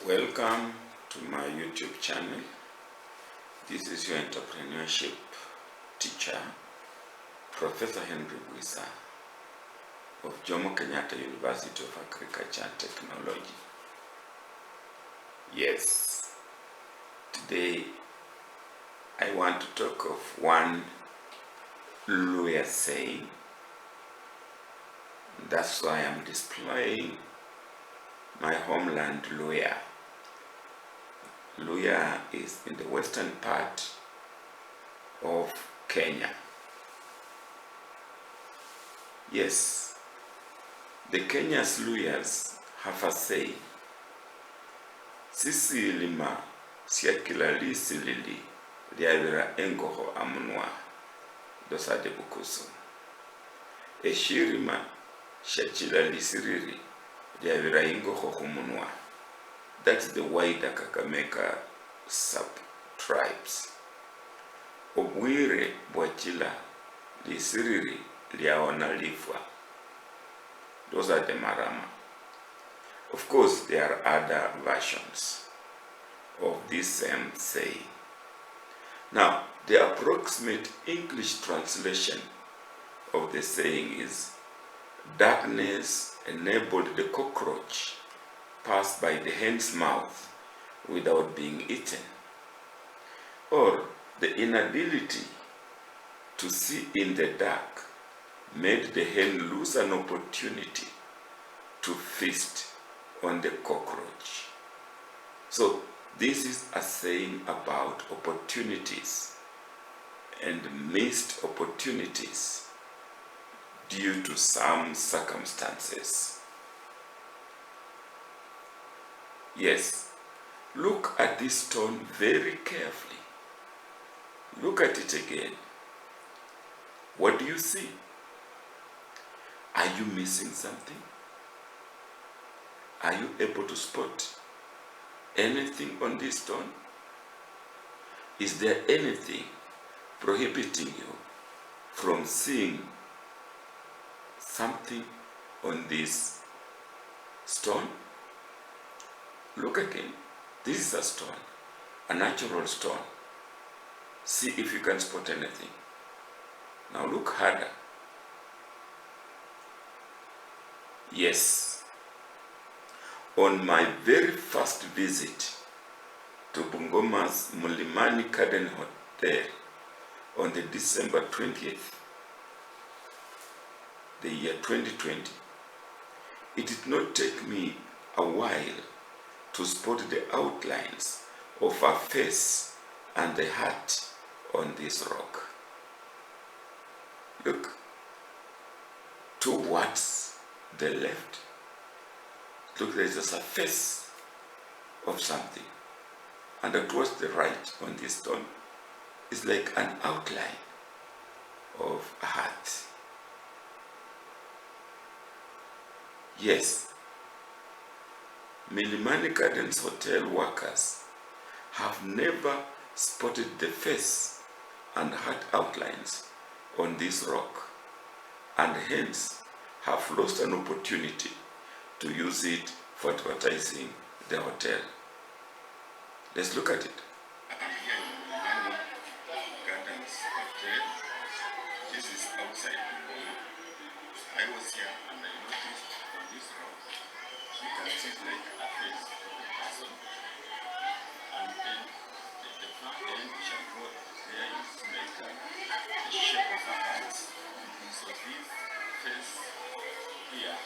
Welcome to my YouTube channel. This is your entrepreneurship teacher, Professor Henry Bwisa of Jomo Kenyatta University of Agriculture and Technology. Yes, today I want to talk of one Luhya saying. That's why I'm displaying my homeland, Luhya. Luhya is in the western part of Kenya. Yes, the Kenya's Luhyas have a saying, sisi lima siakila lisilili liavira engoho amunwa dosade bukusu. Eshirima shachila lisiriri liavira engoho humunwa. That's the wider Kakamega sub-tribes. Obwire bwachila lisiriri liaona lifwa. Those are the Marama. Of course, there are other versions of this same saying. Now, the approximate English translation of the saying is, darkness enabled the cockroach pass by the hen's mouth without being eaten, or the inability to see in the dark made the hen lose an opportunity to feast on the cockroach. So this is a saying about opportunities and missed opportunities due to some circumstances. Yes, look at this stone very carefully. Look at it again. What do you see? Are you missing something? Are you able to spot anything on this stone? Is there anything prohibiting you from seeing something on this stone? Look again. This is a stone, a natural stone. See if you can spot anything. Now look harder. Yes. On my very first visit to Bungoma's Mlimani Garden Hotel on the December 20th, the year 2020, it did not take me a while to spot the outlines of a face and the heart on this rock. Look towards the left. Look, there is just a face of something, and towards the right on this stone is like an outline of a heart. Yes, Mlimani Gardens hotel workers have never spotted the face and heart outlines on this rock, and hence have lost an opportunity to use it for advertising the hotel. Let's look at it. Gardens Hotel. This is outside. I was here and I noticed on this rock, you can see like a face of a person, and then the far end which I got there is like the shape of a heart. So this face here,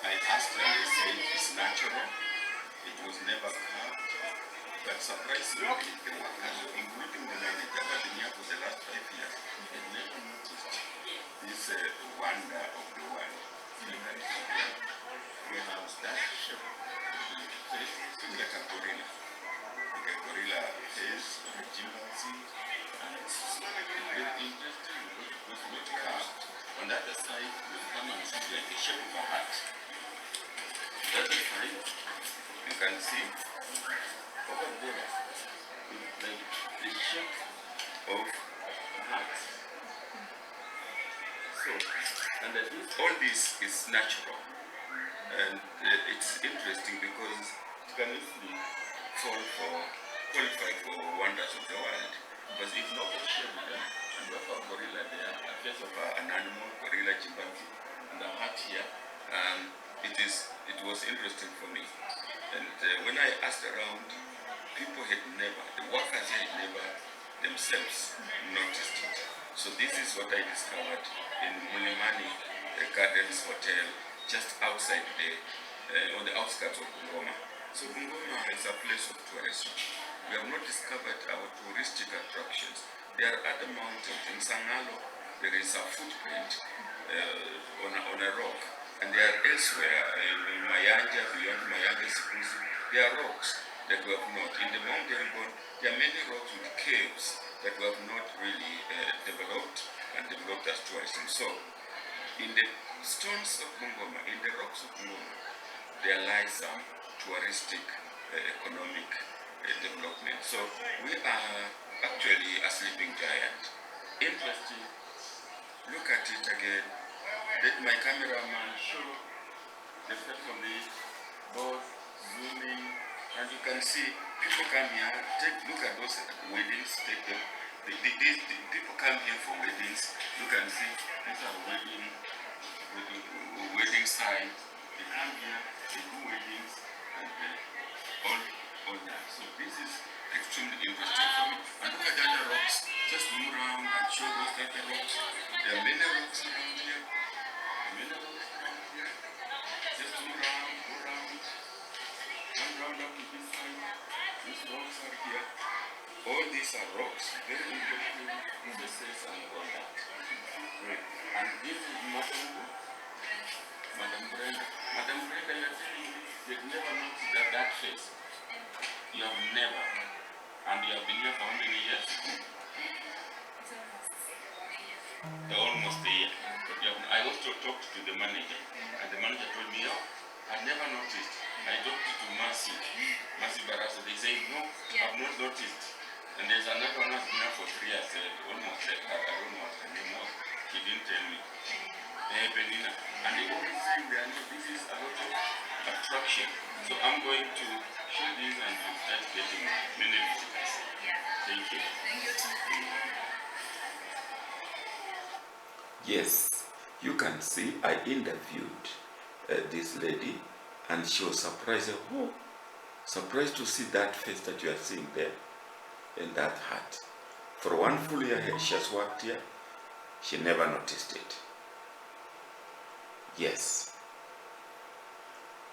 I asked and they said it's natural, it was never carved, but surprisingly the workers, including the manager, have been here for the last 5 years, they never noticed this wonder of the world. We have that shape, the face is like a gorilla face, or a chimpanzee, and it's very interesting because it was not carved. On the other side, you come and see like the shape of a heart. The other side, you can see over there, like the shape of a heart. So, and all this is natural, and it's interesting because it can easily qualify for wonders of the world. Because if nobody shared with them, and we have a gorilla there, a face of an animal, gorilla, chimpanzee, and the heart here, it was interesting for me. And when I asked around, people had never, the workers had never themselves noticed it. So this is what I discovered in Mulimani Gardens Hotel, just outside on the outskirts of Bungoma. So Bungoma is a place of tourism. We have not discovered our touristic attractions. There are other mountains. In Sangalo, there is a footprint on a rock. And there are elsewhere, in Mayanja, beyond Mayanja, Sikusi, there are rocks that we have not. In the Mount Elgon, there are many rocks with caves that we have not really developed as tourism. So, in the stones of Bungoma, in the rocks of Bungoma, there lies some touristic economic development. So, we are actually a sleeping giant. Interesting. Look at it again. Let my cameraman show the family, both zooming, and you can see people come here. Look at those weddings. Take them. People come here for weddings. You can see these are wedding signs. They come here, they do weddings, and all that. So this is extremely interesting for me. And look at the other rocks. Just move around and show those other rocks. There are many rocks around here. Just move around, go around, come round up to this side. These rocks are here. All these are rocks, very interesting faces and all that. Great. And this is Madam Brenda. Madam Brenda, you are telling me you've never noticed that face. You have never. And you have been here for how many years? Almost a year. I also talked to the manager, and the manager told me, oh, I've never noticed. I talked to Mercy Barasa. They say, no, I've not noticed. And there's another one who's been here for 3 years, almost, I don't know what her name was. She didn't tell me. Benina. And they always say there, this is a lot of attraction. So I'm going to show this and to start getting many visitors. Thank you. Thank you. Yes, you can see I interviewed this lady, and she was surprised. Oh, surprised to see that face that you are seeing there in that hat. For 1 full year she has worked here, she never noticed it. Yes,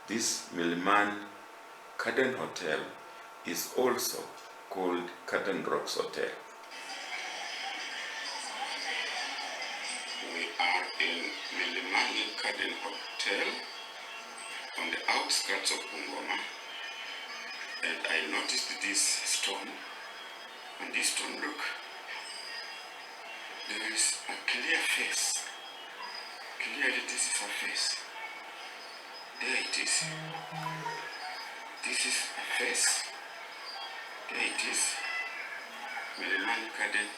this Milliman Garden Hotel is also called Curtain Rocks Hotel. We are in Milimani Garden Hotel on the outskirts of Bungoma, and I noticed this stone. On this stone, look, there is a clear face. Clearly, this is a face. There it is. This is a face. There it is. Milimani Garden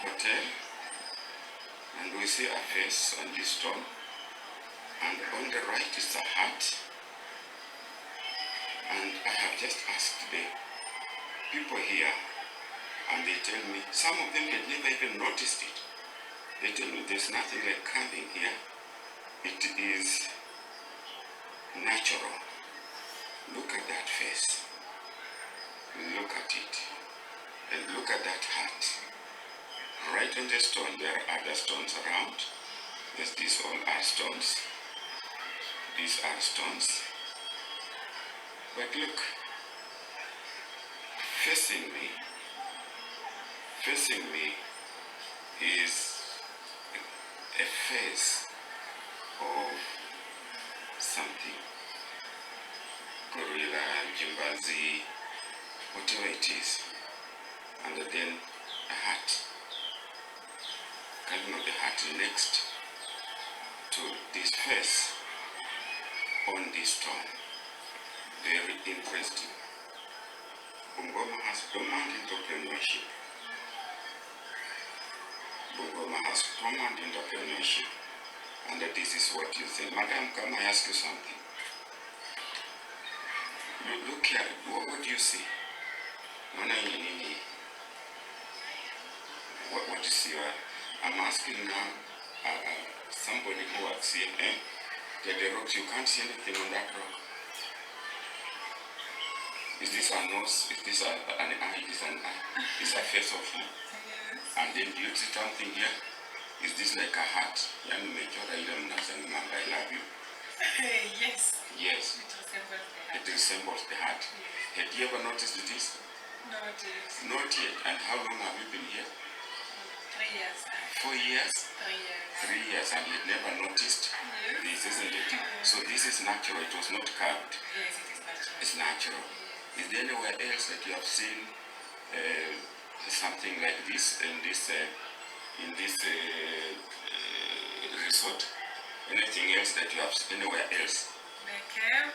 Hotel. And we see a face on this stone. And on the right is a hat. And I have just asked the people here, and they tell me, some of them had never even noticed it. They tell me there's nothing like carving here. It is natural. Look at that face. Look at it. And look at that hat. Right on the stone, there are other stones around. Yes, these all are stones. These are stones. But look, facing me is a face of something. Gorilla, chimpanzee, whatever it is. And then a hat. Kind of the hat next to this face on this stone. Very interesting. Bungoma has dormant entrepreneurship. Bungoma has dormant entrepreneurship. And this is what you think. Madam, can I ask you something? Look here, what do you see? What do you see? I'm asking now somebody who works here, the rocks, you can't see anything on that rock. Is this a nose? Is this an eye? Is an eye? Is a face of you? Yes. And then do you see something here? Is this like a heart? I love you. Yes. Yes. It resembles the heart. Yes. Had you ever noticed this? Not yet. Not yet. And how long have you been here? 3 years. 4 years? 3 years. 3 years, and you never noticed this, isn't it? So this is natural. It was not carved. Yes, it is natural. It's natural. Is there anywhere else that you have seen something like this in this resort? Anything else that you have seen anywhere else? The cave.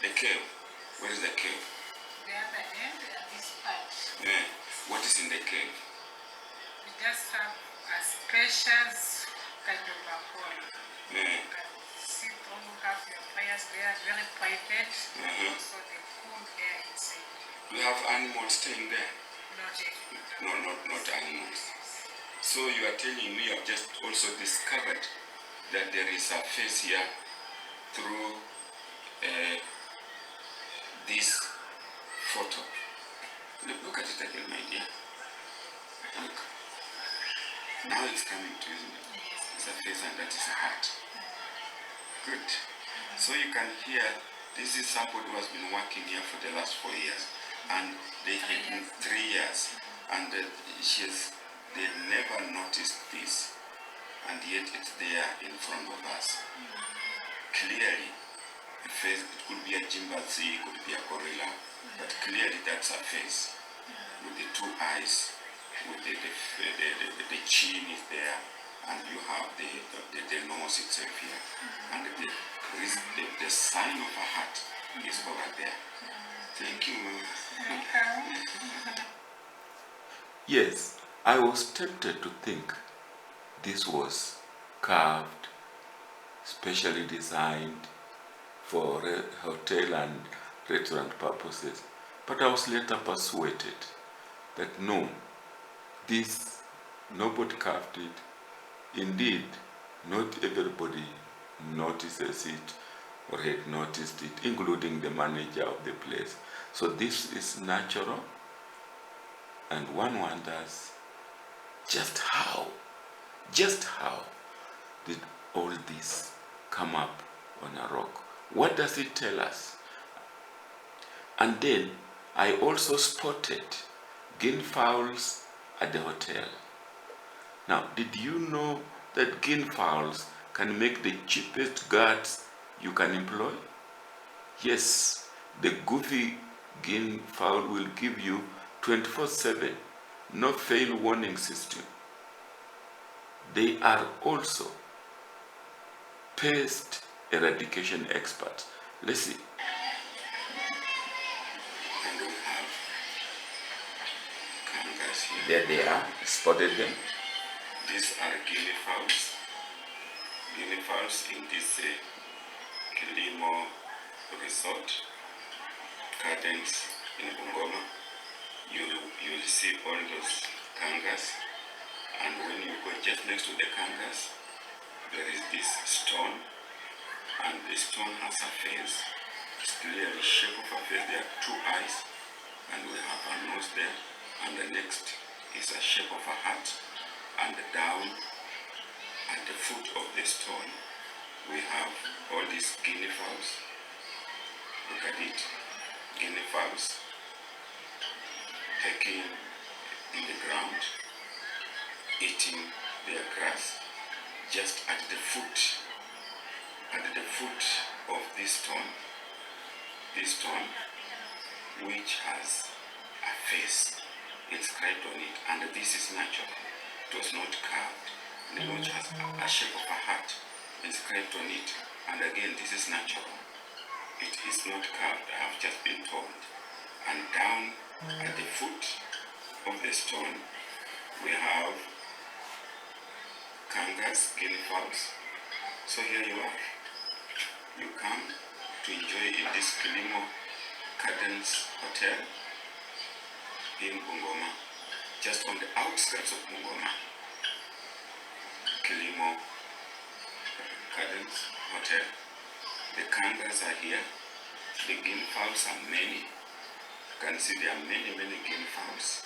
The cave. Where is the cave? The other end and this part. Yeah. What is in the cave? We just have a spacious kind of a hall. Yeah. You can sit on, have your fires there, very private. So the cool air inside. Do you have animals staying there? Not yet. No, not animals. So you are telling me you have just also discovered that there is a face here through this photo. Look at it again, my dear. Look. Now it's coming to you, isn't it? It's a face and that is a heart. Good. So you can hear, this is somebody who has been working here for the last 4 years. And they had 3 years. And they never noticed this. And yet it's there in front of us. Clearly, the face, it could be a chimpanzee, it could be a gorilla, but clearly that's a face with the 2 eyes, with the chin is there, and you have the nose itself here, and the sign of a heart is over there. Thank you. Yes, I was tempted to think this was carved, specially designed for hotel and restaurant purposes. But I was later persuaded that no, this, nobody carved it. Indeed, not everybody notices it or had noticed it, including the manager of the place. So this is natural, and one wonders just how did all this come up on a rock? What does it tell us? And then I also spotted guinea fowls at the hotel. Now, did you know that guinea fowls can make the cheapest guards you can employ? Yes, the goofy guinea fowl will give you 24/7, no fail warning system. They are also pest eradication experts. Let's see. And we have kangaroos here. There they are, spotted them. These are guinea fowls. Guinea fowls in this Kilimo resort, Gardens in Bungoma. You'll see all those kangaroos. And when you go just next to the kangaroos, there is this stone, and the stone has a face. It's clearly shape of a face. There are 2 eyes, and we have a nose there, and the next is a shape of a heart, and down at the foot of the stone, we have all these guinea fowls. Look at it, guinea fowls pecking in the ground, eating their grass, just at the foot of this stone, which has a face inscribed on it, and this is natural. It was not carved. The notch has a shape of a heart inscribed on it, and again, this is natural. It is not carved, I have just been told. And down at the foot of the stone, we have kangaroos, guinea fowls. So here you are. You come to enjoy in this Kilimo Cadence Hotel in Bungoma, just on the outskirts of Bungoma. Kilimo Cadence Hotel. The kangaroos are here. The guinea fowls are many. You can see there are many guinea fowls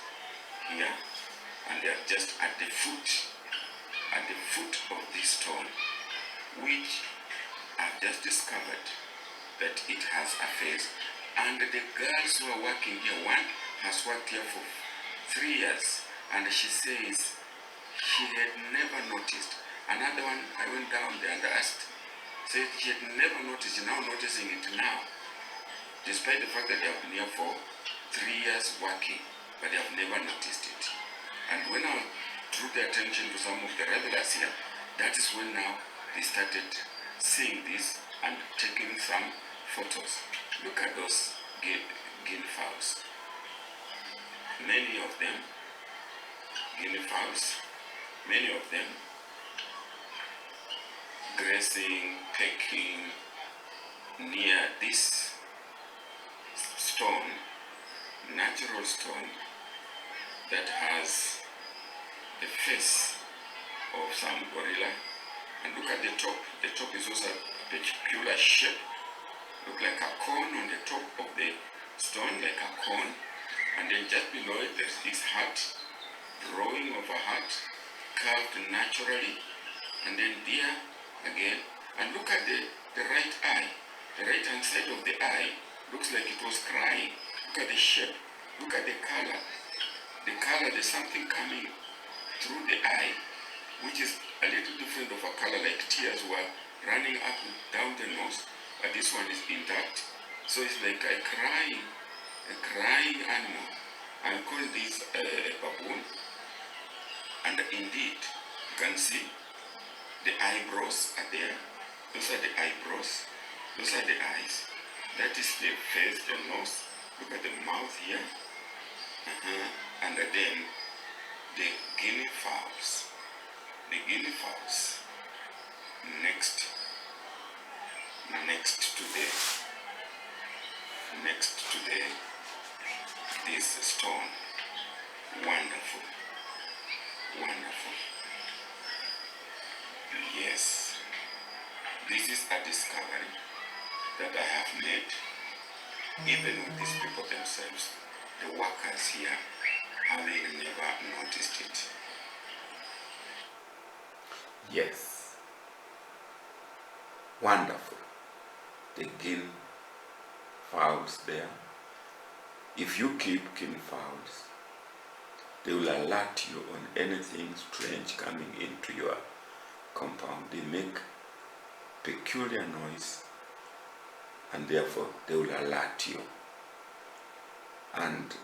here, and they are just at the foot of this stone, which I've just discovered that it has a face. And the girls who are working here, one has worked here for 3 years, and she says she had never noticed. Another one, I went down there and asked, said she had never noticed, now noticing it now, despite the fact that they have been here for 3 years working, but they have never noticed it. And when I drew the attention to some of the revelers here, that is when now they started seeing this and taking some photos. Look at those guinea fowls. Many of them, guinea fowls, many of them grazing, pecking near this stone, natural stone that has the face of some gorilla. And look at the top. The top is also a peculiar shape. Look like a cone on the top of the stone, like a cone. And then just below it there's this heart, drawing of a heart, carved naturally. And then there again. And look at the right eye. The right hand side of the eye looks like it was crying. Look at the shape. Look at the color. The color, there's something coming through the eye, which is a little different of a color, like tears were running up and down the nose, but this one is intact. So it's like a crying animal. I'm calling this a baboon. And indeed, you can see the eyebrows are there. Those are the eyebrows. Those are the eyes. That is the face, the nose. Look at the mouth here. And then the guinea fowls. The guinea fowls next to this stone. Wonderful. Yes, this is a discovery that I have made, even with these people themselves, the workers here, having never noticed it. Yes, wonderful. The guinea fowls there. If you keep guinea fowls, they will alert you on anything strange coming into your compound. They make peculiar noise, and therefore they will alert you. And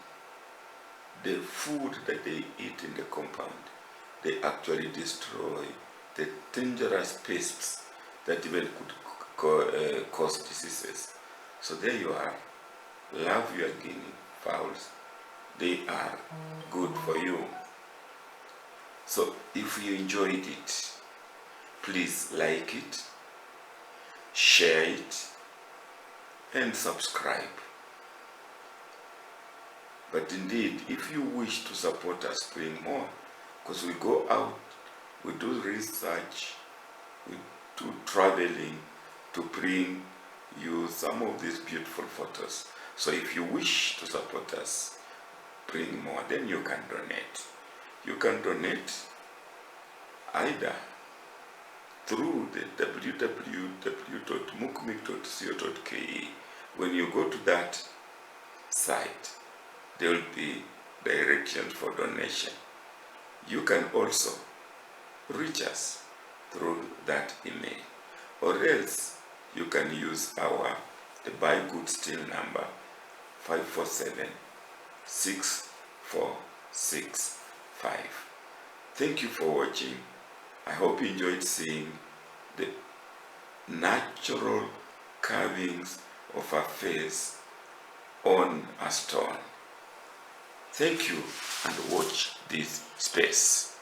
the food that they eat in the compound, they actually destroy the dangerous pests that even could cause diseases. So there you are. Love your guinea fowls. They are good for you. So if you enjoyed it, please like it, share it, and subscribe. But indeed, if you wish to support us, bring more, because we go out, we do research, we do traveling to bring you some of these beautiful photos. So if you wish to support us, bring more, then you can donate. You can donate either through the www.mukmik.co.ke. When you go to that site, there will be directions for donation. You can also reach us through that email, or else you can use the Buy Good Steel number 547-6465. Thank you for watching. I hope you enjoyed seeing the natural carvings of a face on a stone. Thank you, and watch this space.